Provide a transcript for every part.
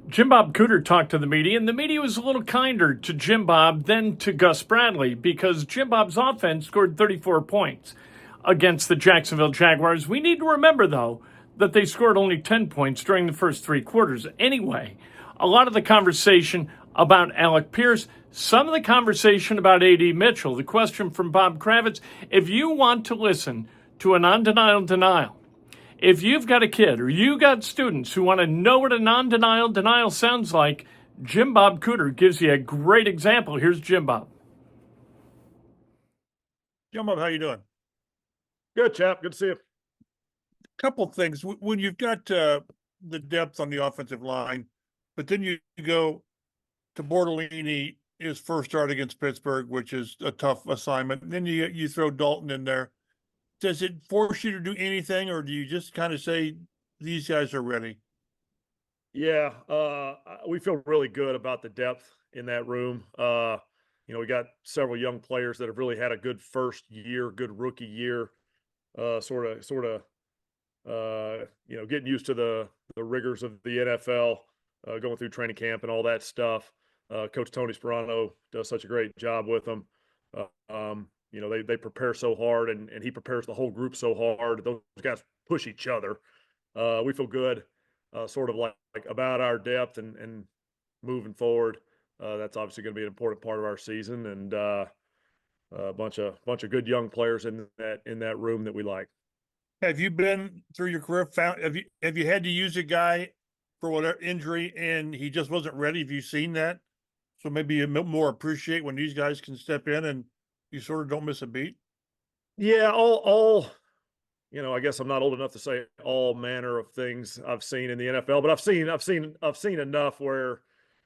Jim Bob Cooter talked to the media, and the media was a little kinder to Jim Bob than to Gus Bradley because Jim Bob's offense scored 34 points against the Jacksonville Jaguars. We need to remember, though, that they scored only 10 points during the first three quarters. Anyway, a lot of the conversation about Alec Pierce, some of the conversation about A.D. Mitchell. The question from Bob Kravitz: if you want to listen to a non-denial denial, if you've got a kid or you got students who want to know what a non-denial denial sounds like, Jim Bob Cooter gives you a great example. Here's Jim Bob. Jim Bob, how you doing? Good, chap. Good to see you. Couple of things. When you've got the depth on the offensive line, but then you go to Bortolini, his first start against Pittsburgh, which is a tough assignment. And then you throw Dalton in there. Does it force you to do anything, or do you just kind of say these guys are ready? Yeah, we feel really good about the depth in that room. We got several young players that have really had a good first year, good rookie year. Getting used to the rigors of the NFL, going through training camp and all that stuff. Coach Tony Sperano does such a great job with them. They prepare so hard, and he prepares the whole group so hard. Those guys push each other. We feel good, sort of like about our depth and moving forward. That's obviously going to be an important part of our season, and a bunch of good young players in that room that we like. Have you been through your career? Have you had to use a guy for whatever injury and he just wasn't ready? Have you seen that? So maybe you more appreciate when these guys can step in and you sort of don't miss a beat. Yeah, I guess I'm not old enough to say all manner of things I've seen in the NFL, but I've seen enough where,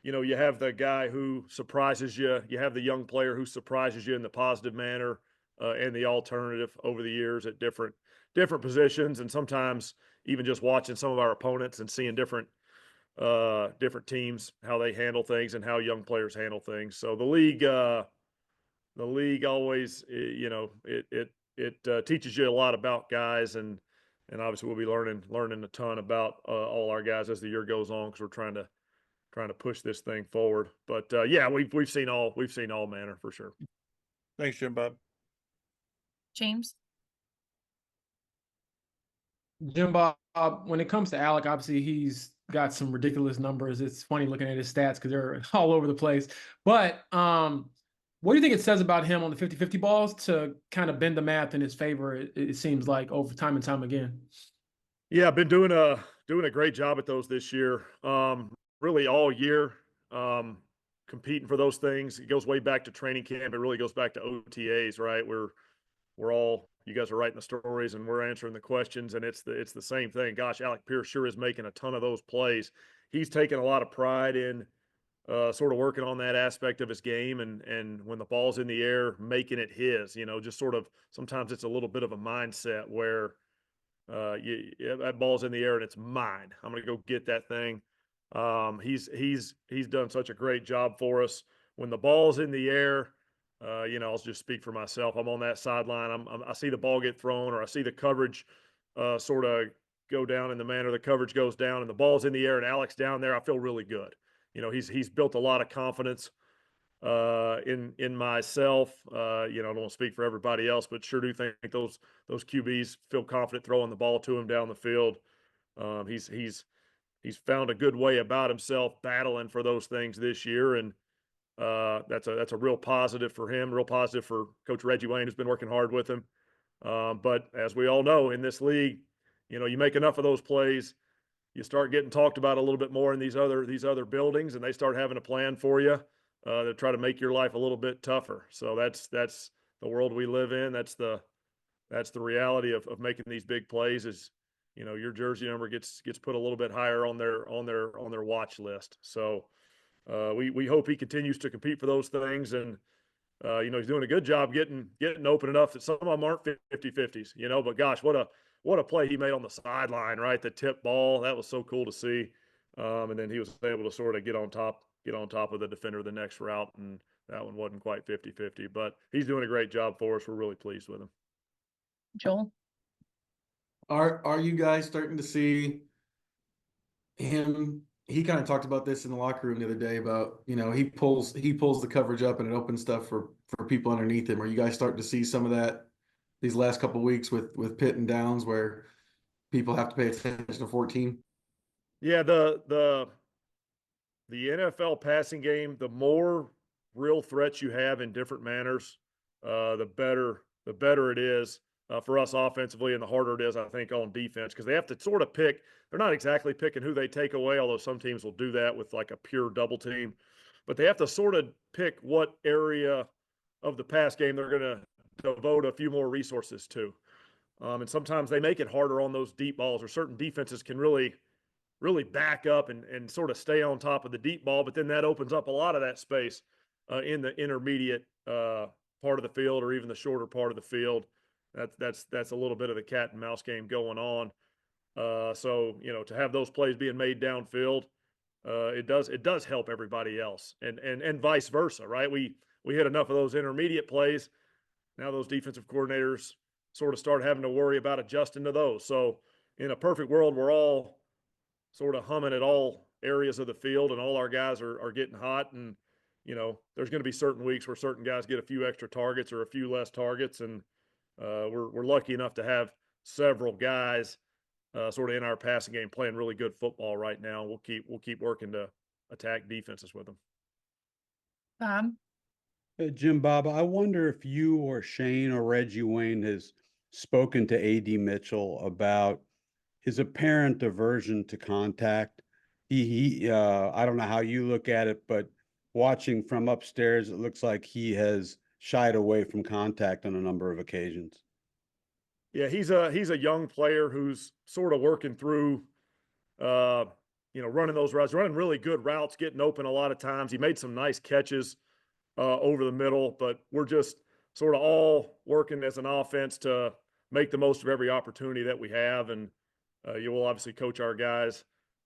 you have the guy who surprises you, you have the young player who surprises you in the positive manner, and the alternative over the years at different positions, and sometimes even just watching some of our opponents and seeing different teams, how they handle things and how young players handle things. So the league always, it teaches you a lot about guys, and obviously we'll be learning a ton about all our guys as the year goes on, because we're trying to push this thing forward. But yeah, we've seen all manner for sure. Thanks, Jim Bob. James? Jim Bob, when it comes to Alec, obviously he's got some ridiculous numbers. It's funny looking at his stats because they're all over the place. But what do you think it says about him on the 50-50 balls to kind of bend the math in his favor, it seems like, over time and time again? Yeah, I've been doing a great job at those this year. Really all year, competing for those things. It goes way back to training camp. It really goes back to OTAs, right? We're all, you guys are writing the stories and we're answering the questions, and it's the same thing. Gosh, Alec Pierce sure is making a ton of those plays. He's taken a lot of pride in sort of working on that aspect of his game, and when the ball's in the air, making it his. Just sort of, sometimes it's a little bit of a mindset where that ball's in the air and it's mine. I'm going to go get that thing. He's done such a great job for us. When the ball's in the air, I'll just speak for myself. I'm on that sideline. I see the ball get thrown, or I see the coverage sort of go down in the manner the coverage goes down, and the ball's in the air and Alex down there. I feel really good. He's built a lot of confidence in myself. I don't want to speak for everybody else, but sure do think those QBs feel confident throwing the ball to him down the field. He's found a good way about himself, battling for those things this year, and that's a real positive for him, real positive for Coach Reggie Wayne, who's been working hard with him. But as we all know, in this league, you make enough of those plays, you start getting talked about a little bit more in these other buildings, and they start having a plan for you to try to make your life a little bit tougher. So that's the world we live in. That's the reality of making these big plays. Is your jersey number gets put a little bit higher on their watch list. So we hope he continues to compete for those things, and he's doing a good job getting open enough that some of them aren't 50-50s. But gosh, what a play he made on the sideline, right? The tip ball, that was so cool to see. And then he was able to sort of get on top of the defender the next route, and that one wasn't quite 50-50. But he's doing a great job for us. We're really pleased with him. Joel? Are you guys starting to see him he kind of talked about this in the locker room the other day about, he pulls the coverage up and it opens stuff for people underneath him. Are you guys starting to see some of that these last couple of weeks with Pitt and Downs where people have to pay attention to 14? Yeah, the NFL passing game, the more real threats you have in different manners, the better it is for us offensively, and the harder it is, I think, on defense, because they have to sort of pick. They're not exactly picking who they take away, although some teams will do that with like a pure double team. But they have to sort of pick what area of the pass game they're going to devote a few more resources to. And sometimes they make it harder on those deep balls, or certain defenses can really back up and sort of stay on top of the deep ball, but then that opens up a lot of that space in the intermediate part of the field, or even the shorter part of the field. That's a little bit of the cat and mouse game going on. So to have those plays being made downfield, it does help everybody else, and vice versa, right? We hit enough of those intermediate plays. Now those defensive coordinators sort of start having to worry about adjusting to those. So in a perfect world, we're all sort of humming at all areas of the field, and all our guys are getting hot. And there's going to be certain weeks where certain guys get a few extra targets or a few less targets, and we're lucky enough to have several guys sort of in our passing game playing really good football right now. We'll keep working to attack defenses with them. Bob, Jim Bob, I wonder if you or Shane or Reggie Wayne has spoken to A.D. Mitchell about his apparent aversion to contact. I don't know how you look at it, but watching from upstairs, it looks like he has shied away from contact on a number of occasions. Yeah, he's a young player who's sort of working through, running those routes, running really good routes, getting open a lot of times. He made some nice catches over the middle, but we're just sort of all working as an offense to make the most of every opportunity that we have. And you will obviously coach our guys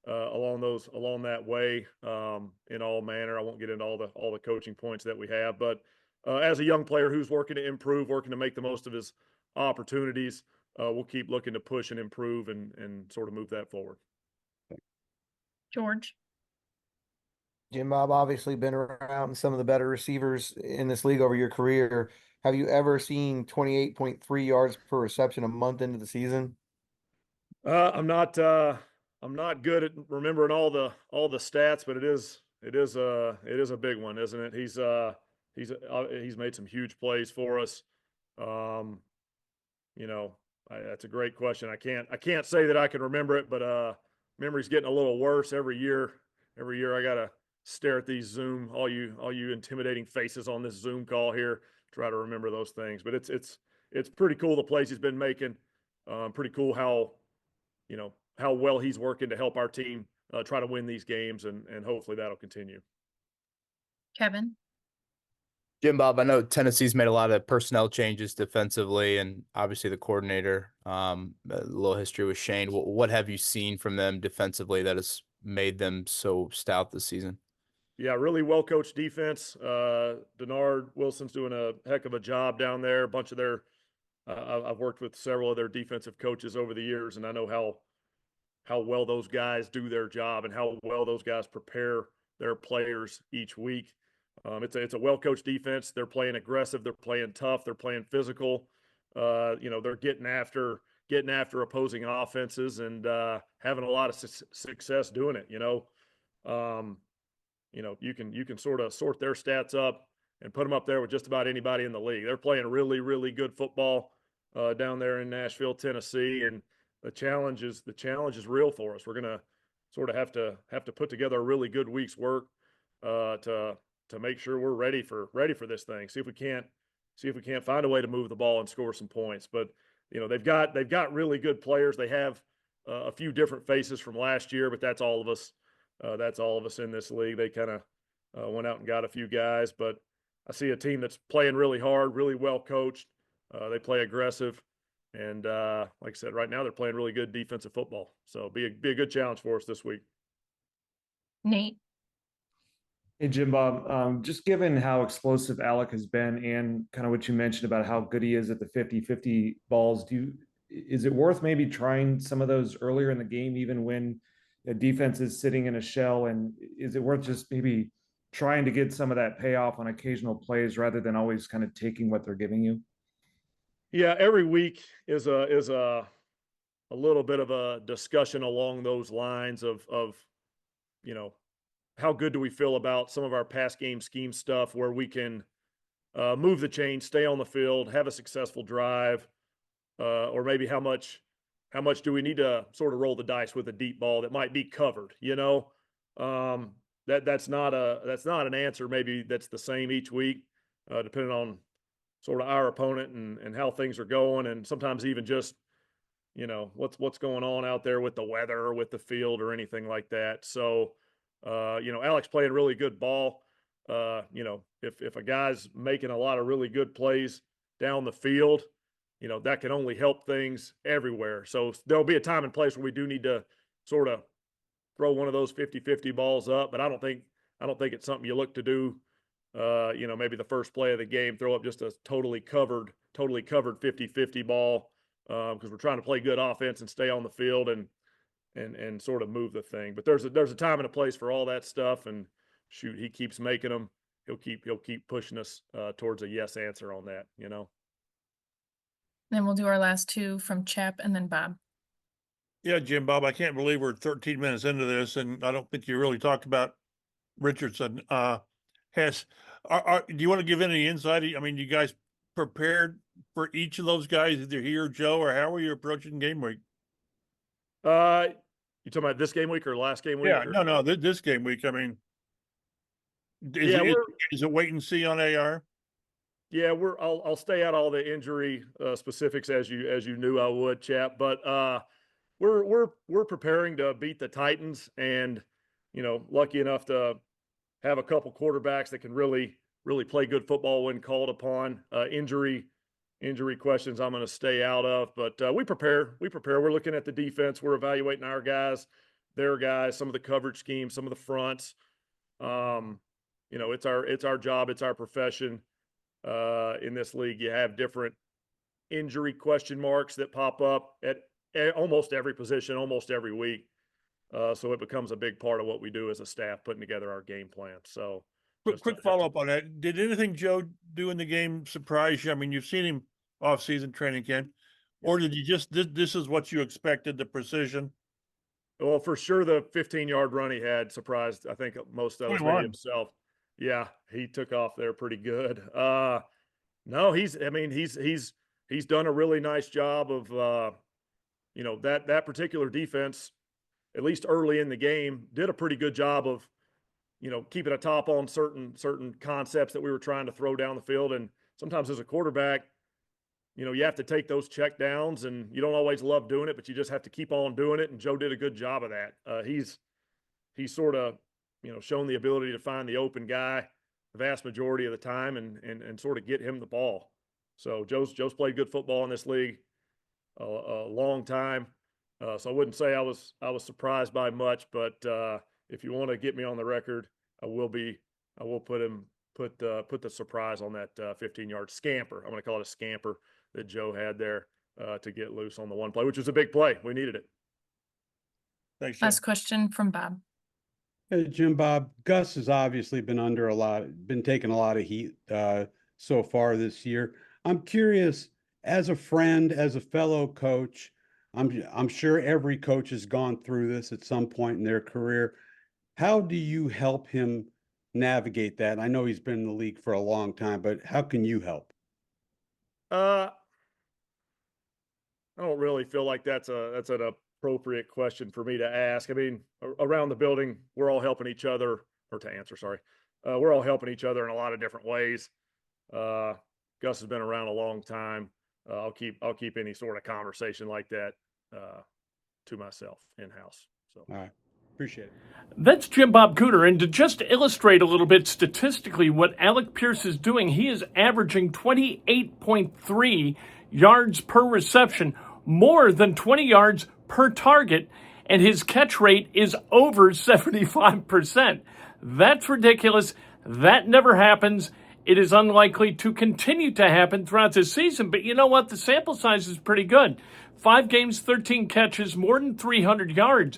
along that way in all manner. I won't get into all the coaching points that we have, but as a young player who's working to improve, working to make the most of his opportunities, we'll keep looking to push and improve and sort of move that forward. George, Jim Bob, obviously been around some of the better receivers in this league over your career. Have you ever seen 28.3 yards per reception a month into the season? I'm not good at remembering all the stats, but it is a big one, isn't it? He's made some huge plays for us. That's a great question. I can't say that I can remember it, but memory's getting a little worse every year. Every year I gotta stare at these Zoom, all you intimidating faces on this Zoom call here, try to remember those things. But it's pretty cool the plays he's been making. Pretty cool how well he's working to help our team try to win these games, and hopefully that'll continue. Kevin, Jim Bob, I know Tennessee's made a lot of personnel changes defensively, and obviously the coordinator, a little history with Shane. What have you seen from them defensively that has made them so stout this season? Yeah, really well-coached defense. Denard Wilson's doing a heck of a job down there. A bunch of their I've worked with several of their defensive coaches over the years, and I know how well those guys do their job and how well those guys prepare their players each week. It's a well-coached defense. They're playing aggressive. They're playing tough. They're playing physical. They're getting after opposing offenses and having a lot of success doing it. You can sort of sort their stats up and put them up there with just about anybody in the league. They're playing really, really good football down there in Nashville, Tennessee, and the challenge is real for us. We're gonna sort of have to put together a really good week's work to make sure we're ready for this thing. See if we can't find a way to move the ball and score some points. But they've got really good players. They have a few different faces from last year, but that's all of us. That's all of us in this league. They kind of went out and got a few guys, but I see a team that's playing really hard, really well coached. They play aggressive, and like I said, right now they're playing really good defensive football. So be a good challenge for us this week. Nate, Hey, Jim Bob, just given how explosive Alec has been and kind of what you mentioned about how good he is at the 50-50 balls, is it worth maybe trying some of those earlier in the game, even when defenses sitting in a shell? And is it worth just maybe trying to get some of that payoff on occasional plays rather than always kind of taking what they're giving you? Yeah, every week is a little bit of a discussion along those lines of how good do we feel about some of our pass game scheme stuff where we can move the chain, stay on the field, have a successful drive, or maybe how much do we need to sort of roll the dice with a deep ball that might be covered? That's not an answer. Maybe that's the same each week, depending on sort of our opponent and how things are going, and sometimes even just what's going on out there with the weather or with the field or anything like that. So Alec's playing really good ball. If a guy's making a lot of really good plays down the field, that can only help things everywhere. So there'll be a time and place where we do need to sort of throw one of those 50-50 balls up, but I don't think it's something you look to do. Maybe the first play of the game, throw up just a totally covered 50-50 ball, because we're trying to play good offense and stay on the field and sort of move the thing. But there's a time and a place for all that stuff, and shoot, he keeps making them. He'll keep pushing us towards a yes answer on that. Then we'll do our last two from Chap and then Bob. Yeah, Jim Bob, I can't believe we're 13 minutes into this, and I don't think you really talked about Richardson. Do you want to give any insight? I mean, you guys prepared for each of those guys, either he or Joe, or how are you approaching game week? You talking about this game week or last game week? Yeah, no, this game week. I mean, is it wait and see on AR? Yeah, I'll stay out all the injury specifics as you knew I would, Chap. But we're preparing to beat the Titans, and lucky enough to have a couple quarterbacks that can really play good football when called upon. Injury questions I'm going to stay out of, but we prepare. We're looking at the defense. We're evaluating our guys, their guys, some of the coverage schemes, some of the fronts. It's our job. It's our profession. In this league, you have different injury question marks that pop up at almost every position, almost every week. So it becomes a big part of what we do as a staff, putting together our game plan. So quick follow-up on that. Did anything Joe do in the game surprise you? I mean, you've seen him off-season training camp, or did you just, this is what you expected, the precision? Well, for sure, the 15-yard run he had surprised, I think, most of us, maybe himself. Yeah, he took off there pretty good. No, he's done a really nice job of, that particular defense, at least early in the game, did a pretty good job of, keeping a top on certain concepts that we were trying to throw down the field. And sometimes as a quarterback, you have to take those check downs, and you don't always love doing it, but you just have to keep on doing it. And Joe did a good job of that. He's sort of, shown the ability to find the open guy the vast majority of the time and sort of get him the ball. So Joe's played good football in this league a long time. So I wouldn't say I was surprised by much, but if you want to get me on the record, I will put the surprise on that 15-yard scamper. I'm going to call it a scamper that Joe had there to get loose on the one play, which was a big play. We needed it. Thanks, Jim. Last question from Bob. Hey, Jim Bob, Gus has obviously been taking a lot of heat so far this year. I'm curious, as a friend, as a fellow coach, I'm sure every coach has gone through this at some point in their career. How do you help him navigate that? I know he's been in the league for a long time, but how can you help? I don't really feel like that's an appropriate question for me to ask. I mean, around the building, we're all helping each other, we're all helping each other in a lot of different ways. Gus has been around a long time. I'll keep any sort of conversation like that to myself in-house. So, all right. Appreciate it. That's Jim Bob Cooter. And to just illustrate a little bit statistically what Alec Pierce is doing, he is averaging 28.3 yards per reception, more than 20 yards per target, and his catch rate is over 75%. That's ridiculous. That never happens. It is unlikely to continue to happen throughout this season, but you know what? The sample size is pretty good. 5 games, 13 catches, more than 300 yards.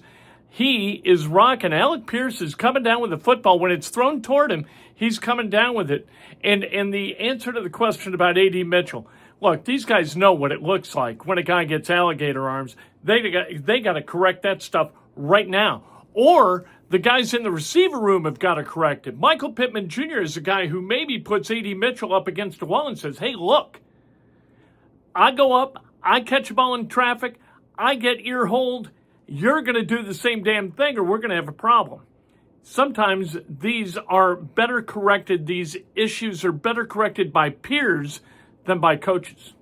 He is rocking. Alec Pierce is coming down with the football. When it's thrown toward him, he's coming down with it. And the answer to the question about A.D. Mitchell, look, these guys know what it looks like when a guy gets alligator arms. They got to correct that stuff right now. Or the guys in the receiver room have got to correct it. Michael Pittman Jr. is a guy who maybe puts A.D. Mitchell up against the wall and says, hey, look, I go up, I catch a ball in traffic, I get ear holed, you're going to do the same damn thing or we're going to have a problem. Sometimes these are better corrected, these issues are better corrected by peers than by coaches.